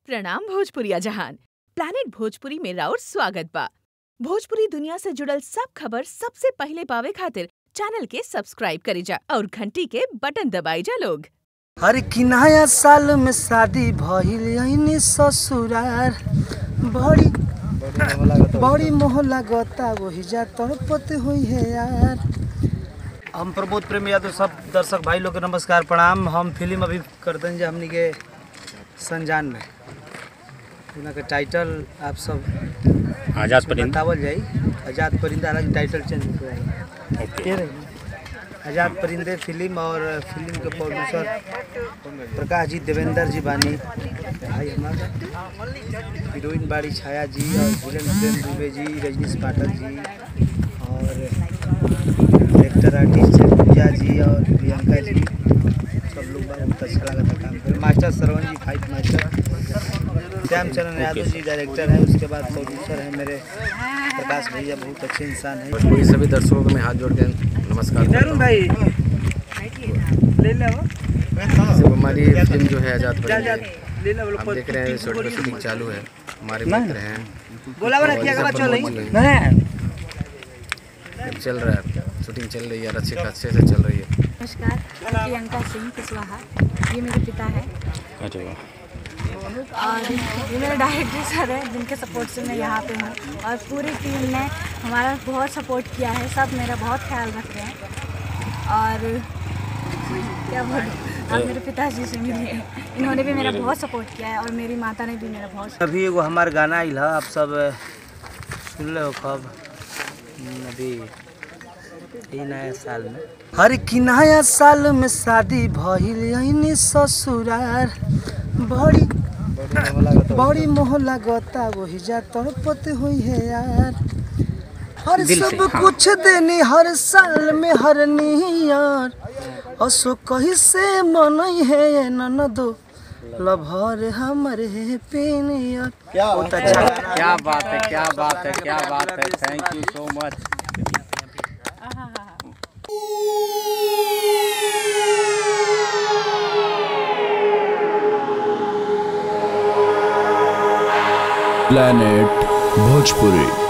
प्रणाम भोजपुरिया जहान। प्लानेट भोजपुरी में राउर स्वागत बा। भोजपुरी दुनिया से जुड़ल सब खबर सबसे पहले पावे खातिर चैनल के सब्सक्राइब करी जा और घंटी के बटन दबाई जा लोग। हर की नया साल में शादी भइल ससुरार बड़ी मोह लगता वही जा तड़पत हुई है यार। हम प्रमोद प्रेमी यादव सब दर्शक भाई लोग के नमस्कार प्रणाम। हम फिल्म अभी करते हैं हमनी के संजान में उनका टाइटल आप सब आजाद परिंदा बतावल जाई। आजाद परिंदा अलग टाइटल चेंज हो आजाद परिंदे फिल्म और फिल्म के प्रोड्यूसर प्रकाश जी देवेंद्र जी बानी भाई हमारे हीरोइन बाड़ी छाया जी और विलेन दुबे जी रजनीश पाठक जी और डायरेक्टर आर्टिस्ट पूजा जी और प्रियंका जी सब लोग बहुत अच्छा लगा था काम कर। मास्टर श्रवण जी फाइट मास्टर श्याम चरण यादव जी डायरेक्टर है। उसके बाद प्रोड्यूसर है मेरे प्रकाश भैया बहुत अच्छे इंसान हैं। सभी दर्शकों को मैं हाथ जोड़ के नमस्कार भाई ले लो। हमारी फिल्म जो है आजाद परिंदे आप देख रहे हैं शूटिंग चालू है। हमारे मित्र हैं चल रहा है शूटिंग चल रही है अच्छे से चल रही है। नमस्कार, प्रियंका सिंह कुशवाहा, ये मेरे पिता है और ये मेरे डायरेक्टर सर है जिनके सपोर्ट से मैं यहाँ पे हूँ और पूरी टीम ने हमारा बहुत सपोर्ट किया है। सब मेरा बहुत ख्याल रखते हैं और क्या बोलूं आप मेरे पिताजी से मिलिए, इन्होंने भी मेरा बहुत सपोर्ट किया है और मेरी माता ने भी मेरा बहुत। अभी एगो हमार गाना आइल है आप सब सुन लो कब अभी नया साल में। हर की नया साल में शादी भइल ससुरार बड़ी मोह लगता वही जा तड़पत हुई है यार। हर सब कुछ देनी हर साल में हर नियर असो कही से मन है ननदो लभर हमारे पेनियर। क्या बात है thank you so much. Planet Bhojpuri.